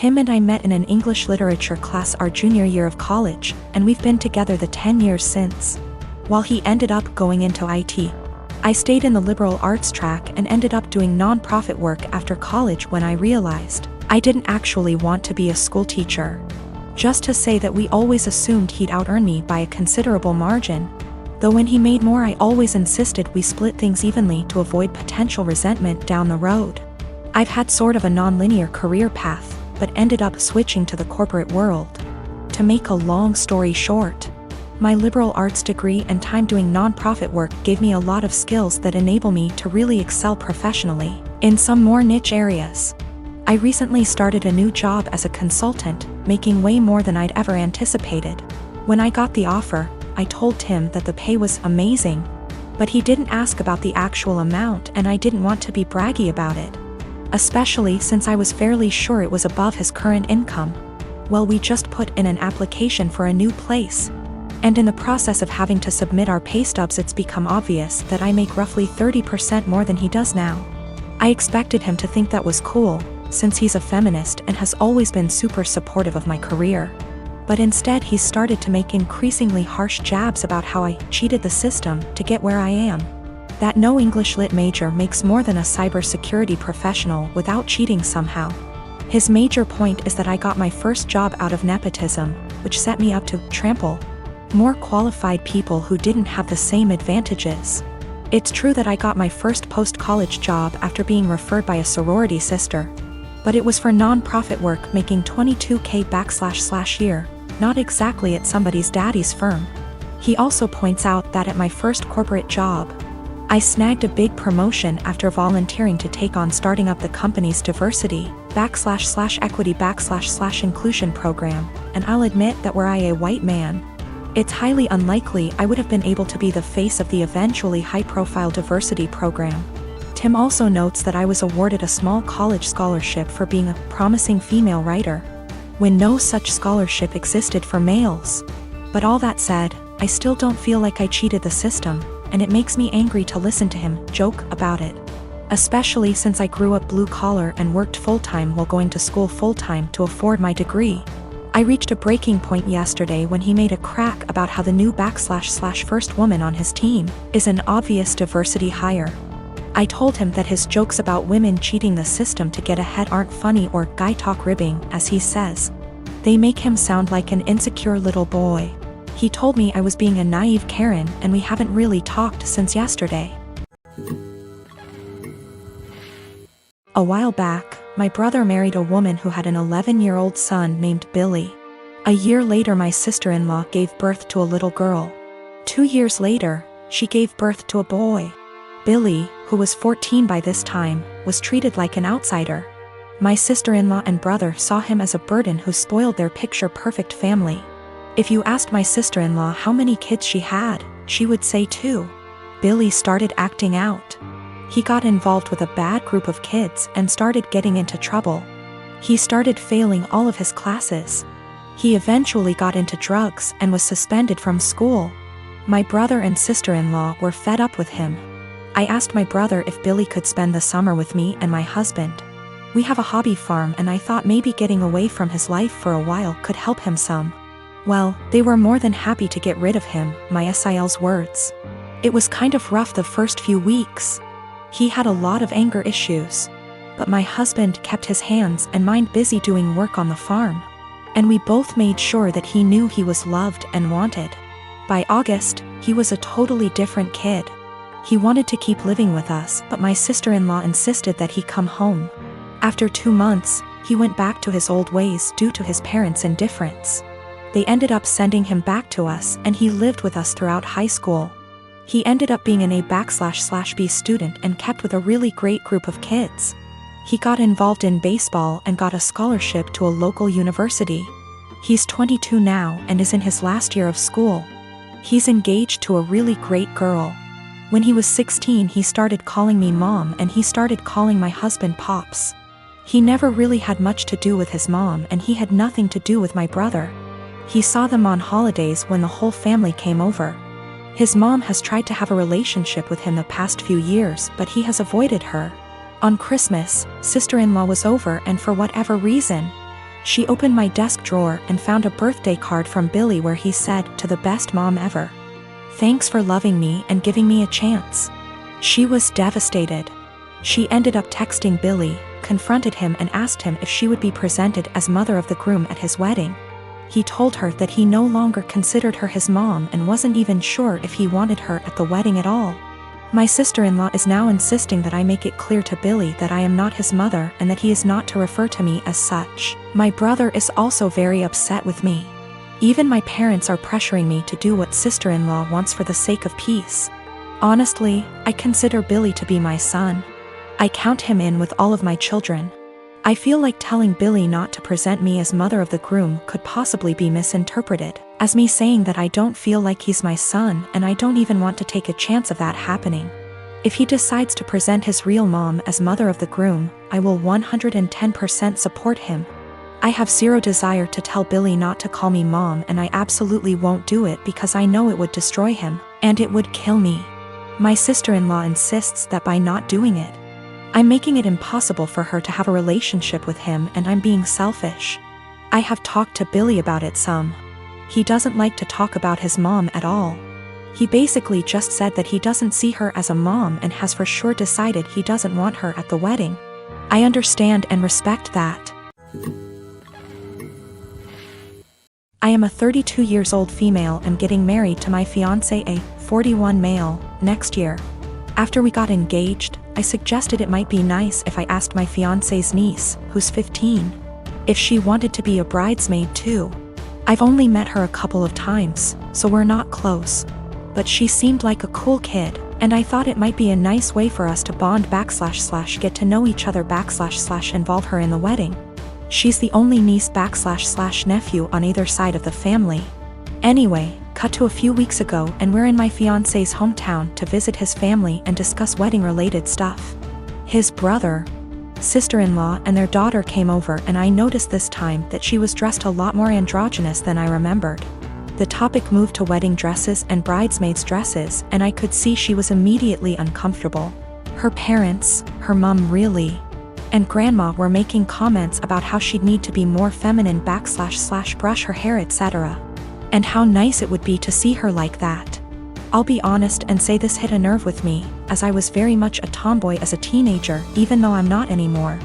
Tim and I met in an English literature class our junior year of college, and we've been together the 10 years since. While he ended up going into IT, I stayed in the liberal arts track and ended up doing non-profit work after college when I realized I didn't actually want to be a school teacher. Just to say that we always assumed he'd out-earn me by a considerable margin. Though when he made more, I always insisted we split things evenly to avoid potential resentment down the road. I've had sort of a non-linear career path, but ended up switching to the corporate world. To make a long story short, my liberal arts degree and time doing non-profit work gave me a lot of skills that enable me to really excel professionally in some more niche areas. I recently started a new job as a consultant, making way more than I'd ever anticipated. When I got the offer, I told Tim that the pay was amazing, but he didn't ask about the actual amount, and I didn't want to be braggy about it, especially since I was fairly sure it was above his current income. Well, we just put in an application for a new place, and in the process of having to submit our pay stubs, it's become obvious that I make roughly 30% more than he does now. I expected him to think that was cool, since he's a feminist and has always been super supportive of my career. But instead he started to make increasingly harsh jabs about how I cheated the system to get where I am. That no English Lit major makes more than a cybersecurity professional without cheating somehow. His major point is that I got my first job out of nepotism, which set me up to trample more qualified people who didn't have the same advantages. It's true that I got my first post-college job after being referred by a sorority sister, but it was for non-profit work making $22K year, not exactly at somebody's daddy's firm. He also points out that at my first corporate job, I snagged a big promotion after volunteering to take on starting up the company's diversity //equity / inclusion program, and I'll admit that were I a white man, it's highly unlikely I would have been able to be the face of the eventually high-profile diversity program. Tim also notes that I was awarded a small college scholarship for being a promising female writer, when no such scholarship existed for males. But all that said, I still don't feel like I cheated the system, and it makes me angry to listen to him joke about it. Especially since I grew up blue-collar and worked full-time while going to school full-time to afford my degree. I reached a breaking point yesterday when he made a crack about how the new / first woman on his team is an obvious diversity hire. I told him that his jokes about women cheating the system to get ahead aren't funny or guy talk ribbing, as he says. They make him sound like an insecure little boy. He told me I was being a naive Karen, and we haven't really talked since yesterday. A while back, my brother married a woman who had an 11-year-old son named Billy. A year later, my sister-in-law gave birth to a little girl. 2 years later, she gave birth to a boy. Billy, who was 14 by this time, was treated like an outsider. My sister-in-law and brother saw him as a burden who spoiled their picture-perfect family. If you asked my sister-in-law how many kids she had, she would say 2. Billy started acting out. He got involved with a bad group of kids and started getting into trouble. He started failing all of his classes. He eventually got into drugs and was suspended from school. My brother and sister-in-law were fed up with him. I asked my brother if Billy could spend the summer with me and my husband. We have a hobby farm, and I thought maybe getting away from his life for a while could help him some. Well, they were more than happy to get rid of him, my SIL's words. It was kind of rough the first few weeks. He had a lot of anger issues. But my husband kept his hands and mind busy doing work on the farm. And we both made sure that he knew he was loved and wanted. By August, he was a totally different kid. He wanted to keep living with us, but my sister-in-law insisted that he come home. After 2 months, he went back to his old ways due to his parents' indifference. They ended up sending him back to us, and he lived with us throughout high school. He ended up being an A/B student and kept with a really great group of kids. He got involved in baseball and got a scholarship to a local university. He's 22 now and is in his last year of school. He's engaged to a really great girl. When he was 16, he started calling me mom, and he started calling my husband pops. He never really had much to do with his mom, and he had nothing to do with my brother. He saw them on holidays when the whole family came over. His mom has tried to have a relationship with him the past few years, but he has avoided her. On Christmas, sister-in-law was over, and for whatever reason, She opened my desk drawer and found a birthday card from Billy where he said, "To the best mom ever. Thanks for loving me and giving me a chance." She was devastated. She ended up texting Billy, confronted him and asked him if she would be presented as mother of the groom at his wedding. He told her that he no longer considered her his mom and wasn't even sure if he wanted her at the wedding at all. My sister-in-law is now insisting that I make it clear to Billy that I am not his mother and that he is not to refer to me as such. My brother is also very upset with me. Even my parents are pressuring me to do what sister-in-law wants for the sake of peace. Honestly, I consider Billy to be my son. I count him in with all of my children. I feel like telling Billy not to present me as mother of the groom could possibly be misinterpreted as me saying that I don't feel like he's my son and I don't even want to take a chance of that happening. If he decides to present his real mom as mother of the groom, I will 110% support him. I have zero desire to tell Billy not to call me mom, and I absolutely won't do it because I know it would destroy him, and it would kill me. My sister-in-law insists that by not doing it, I'm making it impossible for her to have a relationship with him and I'm being selfish. I have talked to Billy about it some. He doesn't like to talk about his mom at all. He basically just said that he doesn't see her as a mom and has for sure decided he doesn't want her at the wedding. I understand and respect that. I am a 32 years old female and getting married to my fiancé, a 41 male, next year. After we got engaged, I suggested it might be nice if I asked my fiancé's niece, who's 15, if she wanted to be a bridesmaid too. I've only met her a couple of times, so we're not close. But she seemed like a cool kid, and I thought it might be a nice way for us to bond / get to know each other / involve her in the wedding. She's the only niece / nephew on either side of the family. Anyway, cut to a few weeks ago and we're in my fiancé's hometown to visit his family and discuss wedding-related stuff. His brother, sister-in-law and their daughter came over and I noticed this time that she was dressed a lot more androgynous than I remembered. The topic moved to wedding dresses and bridesmaids' dresses and I could see she was immediately uncomfortable. Her parents, her mom really, and grandma were making comments about how she'd need to be more feminine / brush her hair etc. And how nice it would be to see her like that. I'll be honest and say this hit a nerve with me, as I was very much a tomboy as a teenager even though I'm not anymore.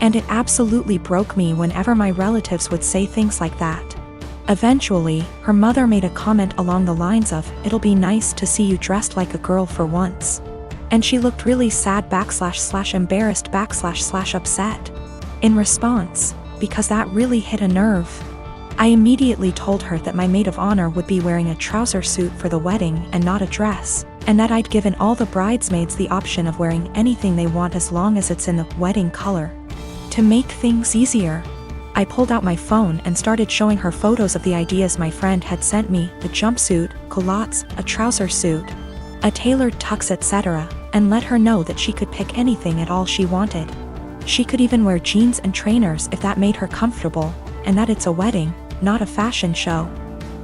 And it absolutely broke me whenever my relatives would say things like that. Eventually, her mother made a comment along the lines of, "It'll be nice to see you dressed like a girl for once." And she looked really sad / embarrassed / upset. In response, because that really hit a nerve, I immediately told her that my maid of honor would be wearing a trouser suit for the wedding and not a dress, and that I'd given all the bridesmaids the option of wearing anything they want as long as it's in the wedding color. To make things easier, I pulled out my phone and started showing her photos of the ideas my friend had sent me, the jumpsuit, culottes, a trouser suit, a tailored tux etc., and let her know that she could pick anything at all she wanted. She could even wear jeans and trainers if that made her comfortable, and that it's a wedding, not a fashion show.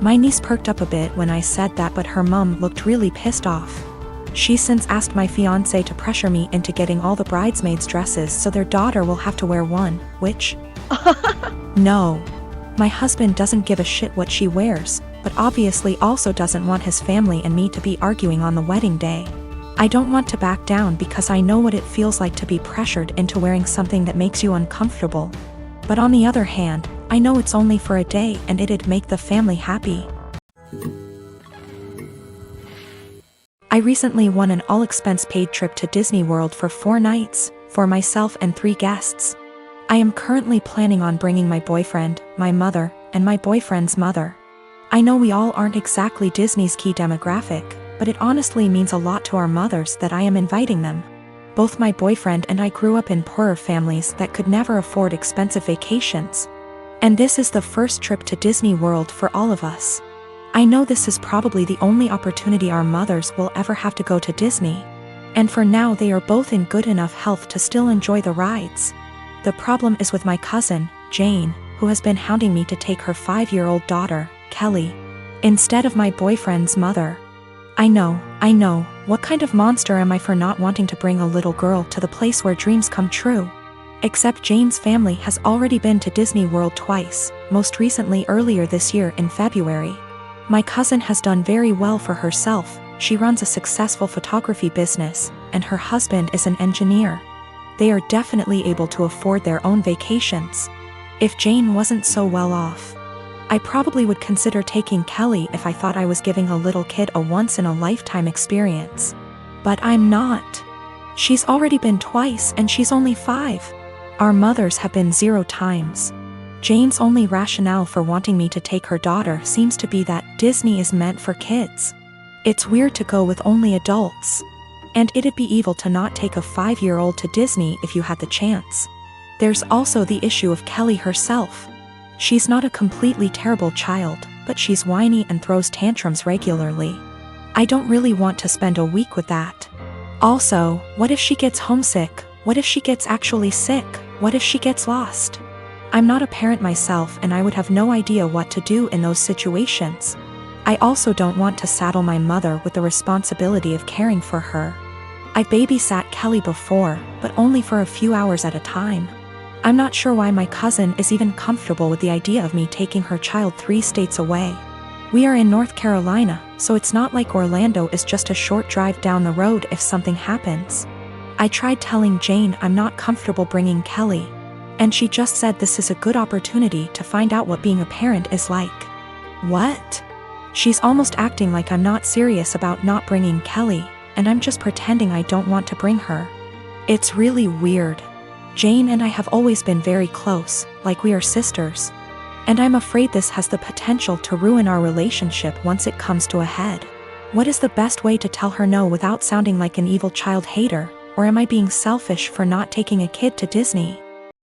My niece perked up a bit when I said that, but her mom looked really pissed off. She's since asked my fiancé to pressure me into getting all the bridesmaids' dresses so their daughter will have to wear one, which... No. My husband doesn't give a shit what she wears, but obviously also doesn't want his family and me to be arguing on the wedding day. I don't want to back down because I know what it feels like to be pressured into wearing something that makes you uncomfortable. But on the other hand, I know it's only for a day and it'd make the family happy. I recently won an all-expense-paid trip to Disney World for 4 nights, for myself and 3 guests. I am currently planning on bringing my boyfriend, my mother, and my boyfriend's mother. I know we all aren't exactly Disney's key demographic, but it honestly means a lot to our mothers that I am inviting them. Both my boyfriend and I grew up in poorer families that could never afford expensive vacations. And this is the first trip to Disney World for all of us. I know this is probably the only opportunity our mothers will ever have to go to Disney. And for now they are both in good enough health to still enjoy the rides. The problem is with my cousin, Jane, who has been hounding me to take her 5-year-old daughter, Kelly, instead of my boyfriend's mother. I know, what kind of monster am I for not wanting to bring a little girl to the place where dreams come true? Except Jane's family has already been to Disney World twice, most recently earlier this year in February. My cousin has done very well for herself. She runs a successful photography business, and her husband is an engineer. They are definitely able to afford their own vacations. If Jane wasn't so well off, I probably would consider taking Kelly if I thought I was giving a little kid a once-in-a-lifetime experience. But I'm not. She's already been twice and she's only 5. Our mothers have been 0 times. Jane's only rationale for wanting me to take her daughter seems to be that Disney is meant for kids. It's weird to go with only adults. And it'd be evil to not take a 5-year-old to Disney if you had the chance. There's also the issue of Kelly herself. She's not a completely terrible child, but she's whiny and throws tantrums regularly. I don't really want to spend a week with that. Also, what if she gets homesick? What if she gets actually sick? What if she gets lost? I'm not a parent myself and I would have no idea what to do in those situations. I also don't want to saddle my mother with the responsibility of caring for her. I babysat Kelly before, but only for a few hours at a time. I'm not sure why my cousin is even comfortable with the idea of me taking her child 3 states away. We are in North Carolina, so it's not like Orlando is just a short drive down the road if something happens. I tried telling Jane I'm not comfortable bringing Kelly, and she just said this is a good opportunity to find out what being a parent is like. What? She's almost acting like I'm not serious about not bringing Kelly, and I'm just pretending I don't want to bring her. It's really weird. Jane and I have always been very close, like we are sisters. And I'm afraid this has the potential to ruin our relationship once it comes to a head. What is the best way to tell her no without sounding like an evil child hater, or am I being selfish for not taking a kid to Disney?